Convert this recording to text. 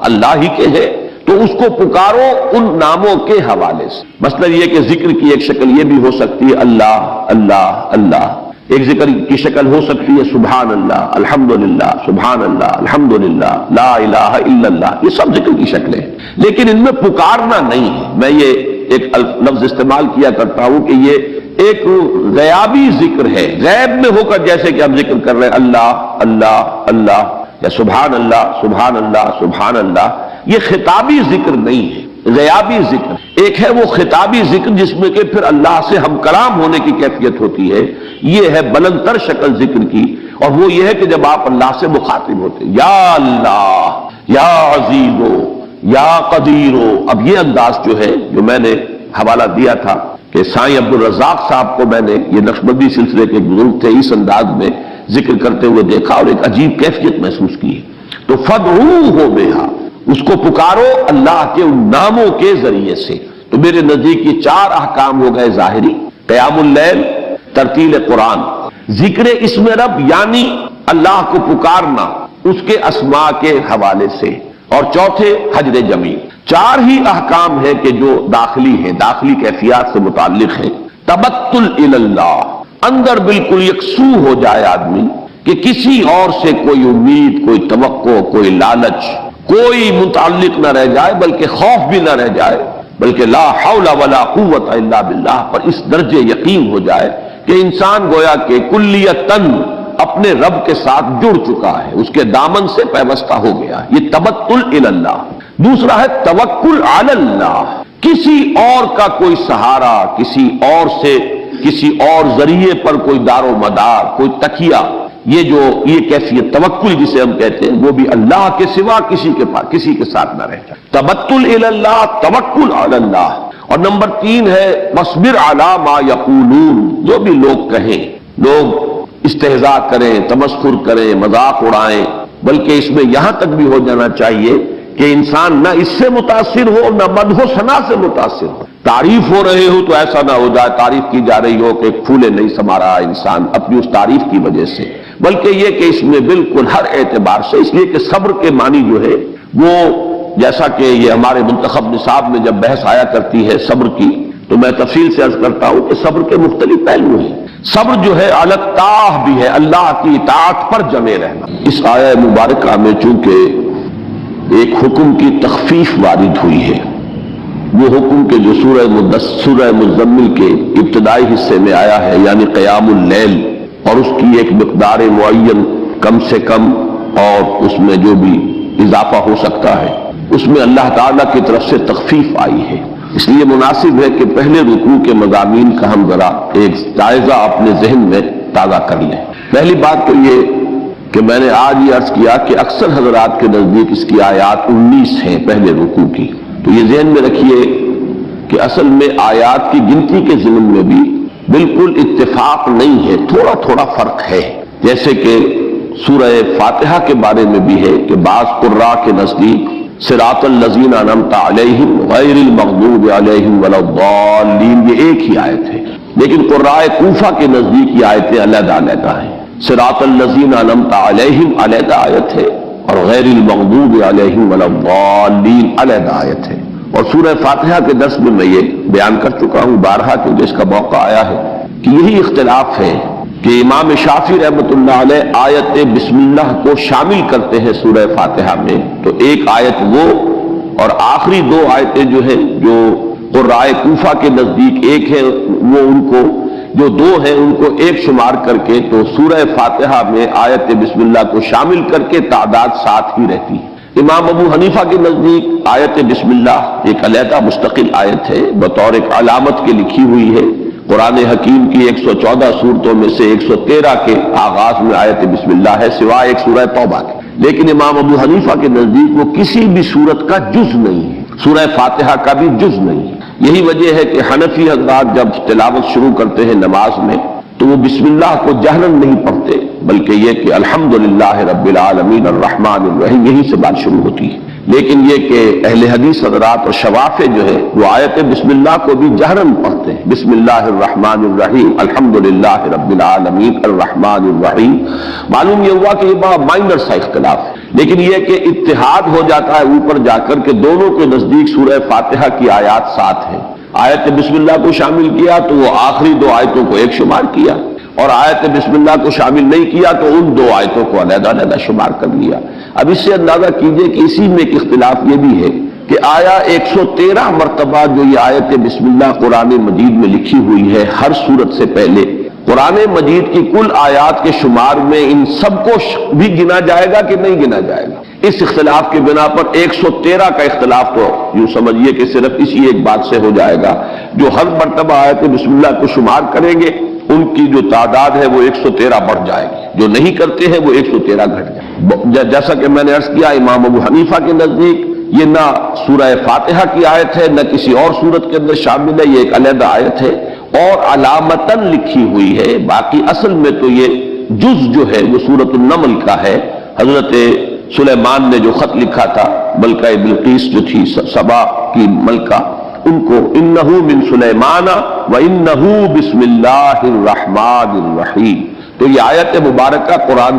اللہ ہی کے ہے تو اس کو پکارو ان ناموں کے حوالے سے۔ مثلا یہ کہ ذکر کی ایک شکل یہ بھی ہو سکتی ہے اللہ اللہ اللہ، ایک ذکر کی شکل ہو سکتی ہے سبحان اللہ الحمدللہ سبحان اللہ الحمدللہ لا الہ الا اللہ، یہ سب ذکر کی شکلیں ہیں، لیکن ان میں پکارنا نہیں ہے۔ میں یہ ایک لفظ استعمال کیا کرتا ہوں کہ یہ ایک غیابی ذکر ہے، غیب میں ہو کر جیسے کہ ہم ذکر کر رہے ہیں اللہ اللہ اللہ یا سبحان اللہ سبحان اللہ سبحان اللہ، یہ خطابی ذکر نہیں ہے، غیابی ذکر۔ ایک ہے وہ خطابی ذکر جس میں کہ پھر اللہ سے ہم کلام ہونے کی کیفیت ہوتی ہے، یہ ہے بلند تر شکل ذکر کی، اور وہ یہ ہے کہ جب آپ اللہ سے مخاطب ہوتے ہیں یا اللہ یا عزیزو یا قدیرو۔ اب یہ انداز جو ہے جو میں نے حوالہ دیا تھا کہ سائیں عبدالرزاق صاحب کو میں نے، یہ نقشبندی سلسلے کے بزرگ تھے، اس انداز میں ذکر کرتے ہوئے دیکھا اور ایک عجیب کیفیت محسوس کی۔ تو فدعوہ بہا، اس کو پکارو اللہ کے ان ناموں کے ذریعے سے۔ تو میرے نزدیک یہ چار احکام ہو گئے ظاہری: قیام اللیل، ترتیل قرآن، ذکر اسم رب یعنی اللہ کو پکارنا اس کے اسماء کے حوالے سے، اور چوتھے حجر جمیل۔ چار ہی احکام ہیں کہ جو داخلی ہیں، داخلی کیفیات سے متعلق ہیں۔ تبتل اللہ، اندر بالکل یکسو ہو جائے آدمی کہ کسی اور سے کوئی امید، کوئی توقع، کوئی لالچ، کوئی متعلق نہ رہ جائے، بلکہ خوف بھی نہ رہ جائے، بلکہ لا حول ولا قوت الا باللہ پر اس درجے یقین ہو جائے کہ انسان گویا کہ کلیتاً اپنے رب کے ساتھ جڑ چکا ہے، اس کے دامن سے پیوستہ ہو گیا۔ یہ تبتل اللہ۔ دوسرا ہے توکل علی اللہ، کسی اور کا کوئی سہارا، کسی اور سے، کسی اور ذریعے پر کوئی دار و مدار، کوئی تکیہ، یہ کیفیت توکل جسے ہم کہتے ہیں، وہ بھی اللہ کے سوا کسی کے پاس، کسی کے ساتھ نہ رہ جائے۔ تبتل الی اللہ، توکل علی اللہ۔ اور نمبر 3 ہے واصبر علی ما یقولون، جو بھی لوگ کہیں، لوگ استہزاء کریں، تمسخر کریں، مذاق اڑائیں، بلکہ اس میں یہاں تک بھی ہو جانا چاہیے کہ انسان نہ اس سے متاثر ہو، نہ مدح و ثنا سے متاثر ہو۔ تعریف ہو رہے ہو تو ایسا نہ ہو جائے تعریف کی جا رہی ہو کہ پھولے نہیں سما رہا انسان اپنی اس تعریف کی وجہ سے، بلکہ یہ کہ اس میں بالکل ہر اعتبار سے، اس لیے کہ صبر کے معنی جو ہے وہ، جیسا کہ یہ ہمارے منتخب نصاب میں جب بحث آیا کرتی ہے صبر کی، تو میں تفصیل سے عرض کرتا ہوں کہ صبر کے مختلف پہلو ہیں۔ صبر جو ہے الطاعہ بھی ہے، اللہ کی اطاعت پر جمے رہنا۔ اس آیہ مبارکہ میں چونکہ ایک حکم کی تخفیف وارد ہوئی ہے، وہ حکم کے جو سورہ مزمل کے ابتدائی حصے میں آیا ہے، یعنی قیام اللیل، اور اس کی ایک مقدار معین کم سے کم اور اس میں جو بھی اضافہ ہو سکتا ہے، اس میں اللہ تعالیٰ کی طرف سے تخفیف آئی ہے۔ اس لیے مناسب ہے کہ پہلے رکوع کے مضامین کا ہم ذرا ایک جائزہ اپنے ذہن میں تازہ کر لیں۔ پہلی بات تو یہ کہ میں نے آج یہ عرض کیا کہ اکثر حضرات کے نزدیک اس کی آیات 19 ہیں پہلے رکوع کی، تو یہ ذہن میں رکھیے کہ اصل میں آیات کی گنتی کے ضمن میں بھی بالکل اتفاق نہیں ہے، تھوڑا تھوڑا فرق ہے۔ جیسے کہ سورہ فاتحہ کے بارے میں بھی ہے کہ بعض قراء کے نزدیک صراط الذین انعمت علیہم غیر المغضوب علیہم ولا الضالین، یہ ایک ہی آیت ہے، لیکن قراء کوفہ کے نزدیک یہ آیتیں علیحدہ علیحدہ ہیں۔ صراط الذین انعمت علیہم علیحدہ آیت ہے، اور غیر المغضوب علیہم ولا الضالین علیحدہ آیت ہے۔ اور سورہ فاتحہ کے درس میں میں یہ بیان کر چکا ہوں بارہا، کیونکہ اس کا موقع آیا ہے کہ یہی اختلاف ہے کہ امام شافعی رحمۃ اللہ علیہ آیت بسم اللہ کو شامل کرتے ہیں سورہ فاتحہ میں، تو ایک آیت وہ اور آخری 2 آیتیں جو ہیں جو قراء کوفہ کے نزدیک ایک ہے، وہ ان کو جو 2 ہیں ان کو ایک شمار کر کے، تو سورہ فاتحہ میں آیت بسم اللہ کو شامل کر کے تعداد 7 ہی رہتی ہے۔ امام ابو حنیفہ کے نزدیک آیت بسم اللہ ایک علیحدہ مستقل آیت ہے، بطور ایک علامت کے لکھی ہوئی ہے۔ قرآن حکیم کی 114 سورتوں میں سے 113 کے آغاز میں آیت بسم اللہ ہے، سوائے ایک سورہ توبہ کے۔ لیکن امام ابو حنیفہ کے نزدیک وہ کسی بھی سورت کا جز نہیں ہے، سورہ فاتحہ کا بھی جز نہیں ہے۔ یہی وجہ ہے کہ حنفی حضرات جب تلاوت شروع کرتے ہیں نماز میں تو وہ بسم اللہ کو جہرن نہیں پڑھتے، بلکہ یہ کہ الحمدللہ رب العالمین الرحمن الرحیم، یہی سے بات شروع ہوتی ہے۔ لیکن یہ کہ اہل حدیث حضرات اور شوافع جو ہے وہ آیت بسم اللہ کو بھی جہرن پڑھتے ہیں، بسم اللہ الرحمن الرحیم الحمدللہ رب العالمین الرحمن الرحیم۔ معلوم یہ ہوا کہ یہ بڑا مائنر سا اختلاف ہے، لیکن یہ کہ اتحاد ہو جاتا ہے اوپر جا کر کہ دونوں کے نزدیک سورہ فاتحہ کی آیات ساتھ ہیں. آیت بسم اللہ کو شامل کیا تو وہ آخری 2 آیتوں کو ایک شمار کیا، اور آیت بسم اللہ کو شامل نہیں کیا تو ان 2 آیتوں کو علیحدہ علیحدہ شمار کر لیا. اب اس سے اندازہ کیجئے کہ اسی میں ایک اختلاف یہ بھی ہے کہ آیا 113 مرتبہ جو یہ آیت بسم اللہ قرآن مجید میں لکھی ہوئی ہے ہر سورت سے پہلے، قرآن مجید کی کل آیات کے شمار میں ان سب کو بھی گنا جائے گا کہ نہیں گنا جائے گا؟ اس اختلاف کے بنا پر 113 کا اختلاف تو یوں سمجھیے کہ صرف اسی ایک بات سے ہو جائے گا. جو ہر مرتبہ آیت بسم اللہ کو شمار کریں گے ان کی جو تعداد ہے وہ 113 بڑھ جائے گی، جو نہیں کرتے ہیں وہ 113 گھٹ جائے. جیسا کہ میں نے عرض کیا، امام ابو حنیفہ کے نزدیک یہ نہ سورہ فاتحہ کی آیت ہے نہ کسی اور سورت کے اندر شامل ہے، یہ ایک علیحدہ آیت ہے اور علامتاً لکھی ہوئی ہے. باقی اصل میں تو یہ جز جو ہے وہ سورۃ النمل کا ہے. حضرت سلیمان نے جو خط لکھا تھا ملکہ بلقیس جو تھی سبا کی ملکہ، ان کو انہ من سلیمان و انہ بسم اللہ الرحمن الرحیم، تو یہ آیت مبارکہ قرآن